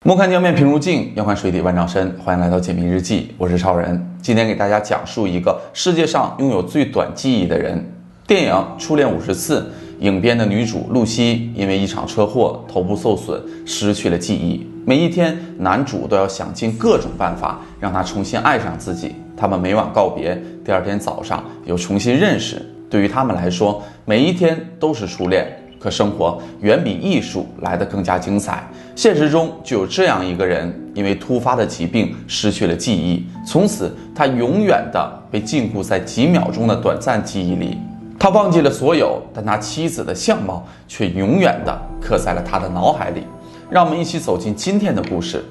莫看江面平如镜，要看水底万丈深。欢迎来到解密日记，我是超人。今天给大家讲述一个世界上拥有最短记忆的人。电影《初恋50次》影片的女主露西因为一场车祸头部受损，失去了记忆。每一天，男主都要想尽各种办法让她重新爱上自己。他们每晚告别，第二天早上又重新认识。对于他们来说，每一天都是初恋。可生活远比艺术来得更加精彩。现实中就有这样一个人，因为突发的疾病失去了记忆，从此他永远的被禁锢在几秒钟的短暂记忆里。他忘记了所有，但他妻子的相貌却永远的刻在了他的脑海里。让我们一起走进今天的故事。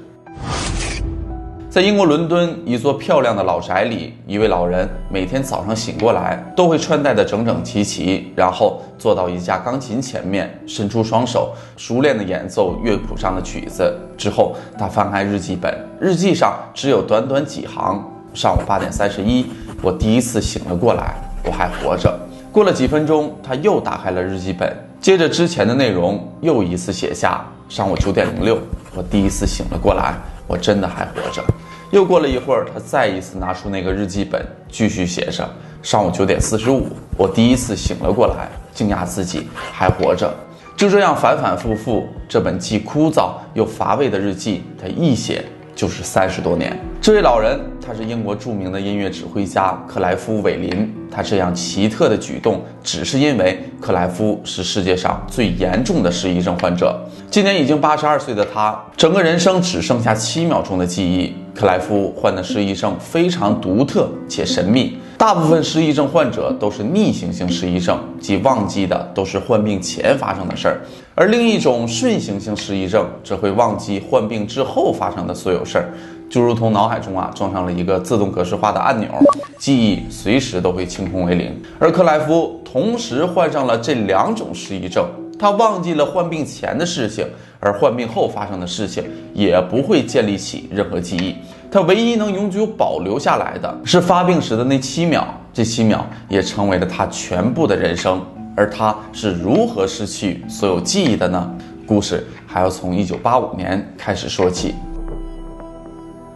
在英国伦敦一座漂亮的老宅里，一位老人每天早上醒过来都会穿戴得整整齐齐，然后坐到一架钢琴前面，伸出双手，熟练地演奏乐谱上的曲子。之后他翻开日记本，日记上只有短短几行：上午8点31，我第一次醒了过来，我还活着。过了几分钟，他又打开了日记本，接着之前的内容又一次写下：上午9点06，我第一次醒了过来，我真的还活着。又过了一会儿，他再一次拿出那个日记本，继续写着：上午9点45，我第一次醒了过来，惊讶自己还活着。就这样反反复复，这本既枯燥又乏味的日记，他一写就是30多年。这位老人，他是英国著名的音乐指挥家克莱夫·韦林。他这样奇特的举动，只是因为克莱夫是世界上最严重的失忆症患者。今年已经82岁的他，整个人生只剩下7秒钟的记忆。克莱夫患的失忆症非常独特且神秘。大部分失忆症患者都是逆行性失忆症，即忘记的都是患病前发生的事儿，而另一种顺行性失忆症则会忘记患病之后发生的所有事儿，就如同脑海中装上了一个自动格式化的按钮，记忆随时都会清空为零。而克莱夫同时患上了这2种失忆症，他忘记了患病前的事情，而患病后发生的事情也不会建立起任何记忆。他唯一能永久保留下来的是发病时的那7秒，这7秒也成为了他全部的人生。而他是如何失去所有记忆的呢？故事还要从1985年开始说起。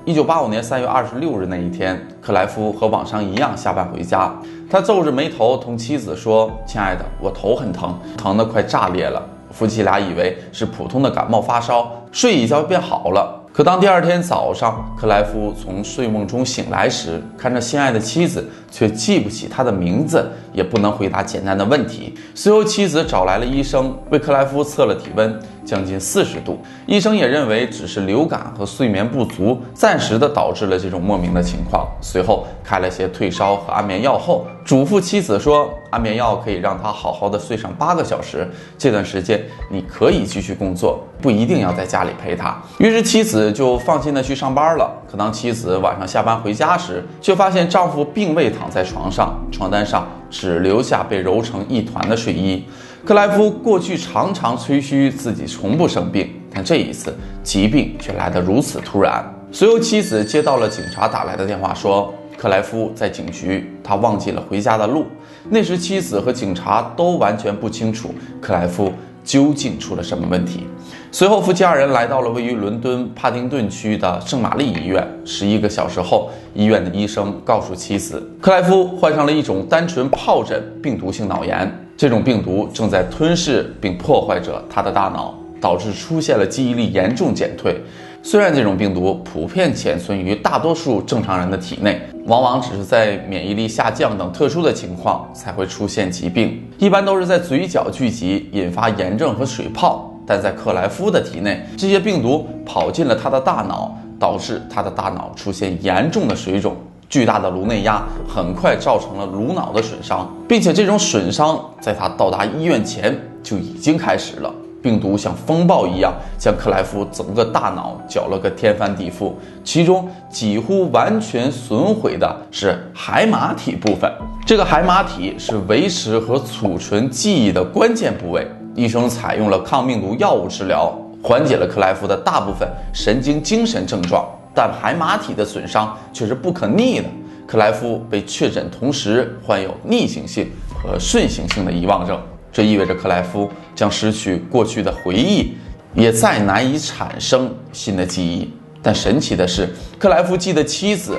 1985年3月26日那一天，克莱夫和往常一样下班回家。他皱着眉头同妻子说：亲爱的，我头很疼，疼得快炸裂了。夫妻俩以为是普通的感冒发烧，睡一觉便好了。可当第二天早上，克莱夫从睡梦中醒来时，看着心爱的妻子，却记不起她的名字，也不能回答简单的问题。随后妻子找来了医生，为克莱夫测了体温，将近40度。医生也认为只是流感和睡眠不足暂时的导致了这种莫名的情况。随后开了些退烧和安眠药后，嘱咐妻子说，安眠药可以让他好好的睡上8个小时，这段时间你可以继续工作，不一定要在家里陪他。于是妻子就放心的去上班了。可当妻子晚上下班回家时，却发现丈夫并未躺在床上，床单上只留下被揉成一团的睡衣。克莱夫过去常常吹嘘自己从不生病，但这一次疾病却来得如此突然。随后妻子接到了警察打来的电话，说克莱夫在警局，他忘记了回家的路。那时妻子和警察都完全不清楚克莱夫究竟出了什么问题。随后夫妻2人来到了位于伦敦帕丁顿区的圣玛丽医院。11个小时后，医院的医生告诉妻子，克莱夫患上了一种单纯疱疹病毒性脑炎，这种病毒正在吞噬并破坏着他的大脑，导致出现了记忆力严重减退。虽然这种病毒普遍潜存于大多数正常人的体内，往往只是在免疫力下降等特殊的情况才会出现疾病，一般都是在嘴角聚集，引发炎症和水泡。但在克莱夫的体内，这些病毒跑进了他的大脑，导致他的大脑出现严重的水肿。巨大的颅内压很快造成了颅脑的损伤，并且这种损伤在他到达医院前就已经开始了。病毒像风暴一样将克莱夫整个大脑搅了个天翻地覆，其中几乎完全损毁的是海马体部分。这个海马体是维持和储存记忆的关键部位。医生采用了抗病毒药物治疗，缓解了克莱夫的大部分神经精神症状，但海马体的损伤却是不可逆的。克莱夫被确诊同时患有逆行性和顺行性的遗忘症，这意味着克莱夫将失去过去的回忆，也再难以产生新的记忆。但神奇的是，克莱夫记得妻子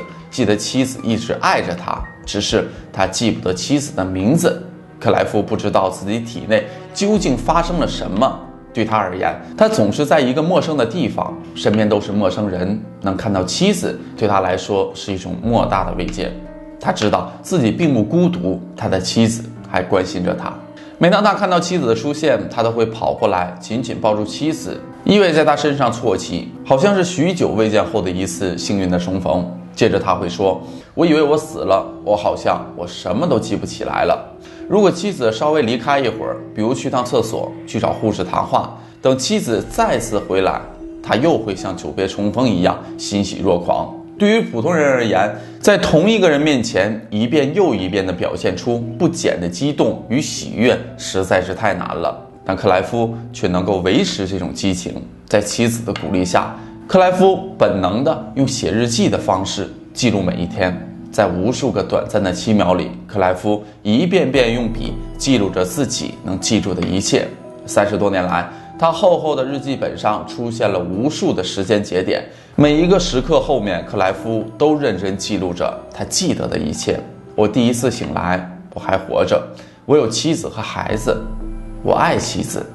一直爱着他，只是他记不得妻子的名字。克莱夫不知道自己体内究竟发生了什么。对他而言，他总是在一个陌生的地方，身边都是陌生人，能看到妻子对他来说是一种莫大的慰藉。他知道自己并不孤独，他的妻子还关心着他。每当他看到妻子的出现，他都会跑过来紧紧抱住妻子，依偎在他身上啜泣，好像是许久未见后的一次幸运的重逢。接着他会说，我以为我死了，我什么都记不起来了。如果妻子稍微离开一会儿，比如去趟厕所，去找护士谈话，等妻子再次回来，他又会像久别重逢一样欣喜若狂。对于普通人而言，在同一个人面前一遍又一遍地表现出不减的激动与喜悦，实在是太难了。但克莱夫却能够维持这种激情。在妻子的鼓励下，克莱夫本能地用写日记的方式记录每一天。在无数个短暂的7秒里，克莱夫一遍遍用笔记录着自己能记住的一切。30多年来，他厚厚的日记本上出现了无数的时间节点，每一个时刻后面，克莱夫都认真记录着他记得的一切。我第一次醒来，我还活着，我有妻子和孩子，我爱妻子。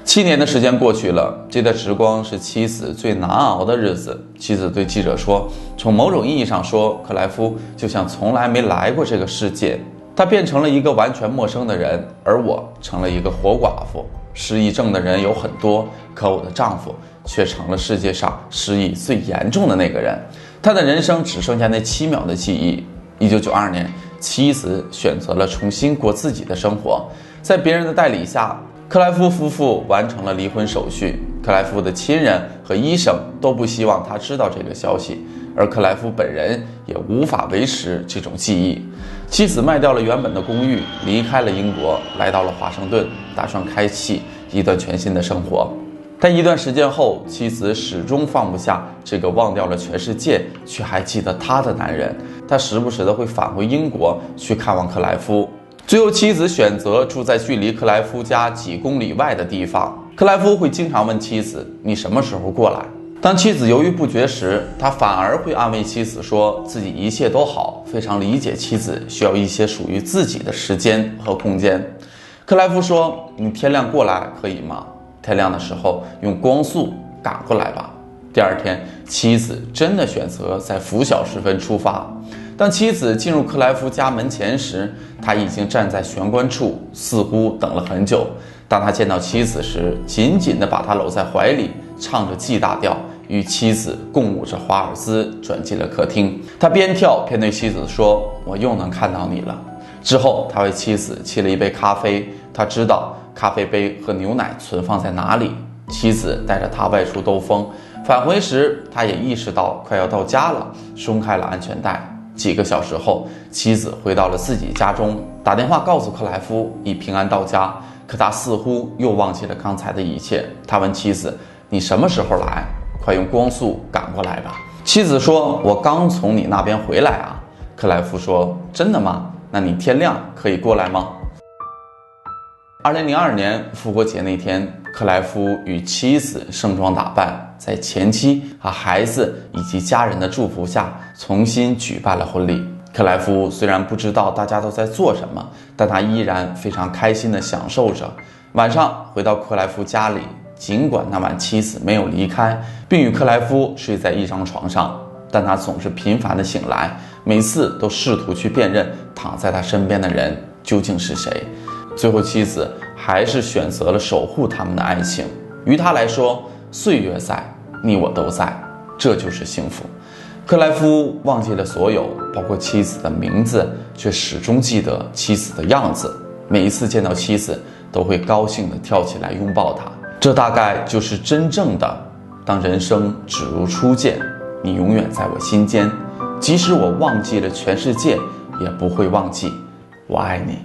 7年的时间过去了，这段时光是妻子最难熬的日子。妻子对记者说，从某种意义上说，克莱夫就像从来没来过这个世界，他变成了一个完全陌生的人，而我成了一个活寡妇。失忆症的人有很多，可我的丈夫却成了世界上失忆最严重的那个人。他的人生只剩下那7秒的记忆。1992年，妻子选择了重新过自己的生活，在别人的代理下，克莱夫夫妇完成了离婚手续。克莱夫的亲人和医生都不希望他知道这个消息，而克莱夫本人也无法维持这种记忆。妻子卖掉了原本的公寓，离开了英国，来到了华盛顿，打算开启一段全新的生活。但一段时间后，妻子始终放不下这个忘掉了全世界却还记得他的男人。他时不时的会返回英国去看望克莱夫。最后，妻子选择住在距离克莱夫家几公里外的地方。克莱夫会经常问妻子，你什么时候过来？当妻子犹豫不决时，他反而会安慰妻子说自己一切都好，非常理解妻子需要一些属于自己的时间和空间。克莱夫说，你天亮过来可以吗？天亮的时候用光速赶过来吧。第二天，妻子真的选择在拂晓时分出发。当妻子进入克莱夫家门前时，他已经站在玄关处，似乎等了很久。当他见到妻子时，紧紧地把她搂在怀里，唱着 G 大调，与妻子共舞着华尔兹，转进了客厅。他边跳边对妻子说，我又能看到你了。之后，他为妻子沏了一杯咖啡，他知道咖啡杯和牛奶存放在哪里。妻子带着他外出兜风，返回时他也意识到快要到家了，松开了安全带。几个小时后，妻子回到了自己家中，打电话告诉克莱夫已平安到家。可他似乎又忘记了刚才的一切。他问妻子，你什么时候来？快用光速赶过来吧。妻子说，我刚从你那边回来啊。克莱夫说，真的吗？那你天亮可以过来吗？2002年复活节那天，克莱夫与妻子盛装打扮，在前妻和孩子以及家人的祝福下，重新举办了婚礼。克莱夫虽然不知道大家都在做什么，但他依然非常开心地享受着。晚上回到克莱夫家里，尽管那晚妻子没有离开，并与克莱夫睡在一张床上，但他总是频繁地醒来，每次都试图去辨认躺在他身边的人究竟是谁。最后，妻子还是选择了守护他们的爱情。于他来说，岁月在，你我都在，这就是幸福。克莱夫忘记了所有，包括妻子的名字，却始终记得妻子的样子。每一次见到妻子，都会高兴地跳起来拥抱她。这大概就是真正的，当人生只如初见，你永远在我心间，即使我忘记了全世界，也不会忘记我爱你。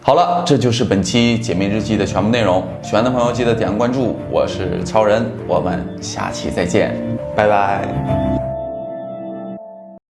好了，这就是本期解密日记的全部内容。喜欢的朋友记得点关注，我是超人，我们下期再见，拜拜。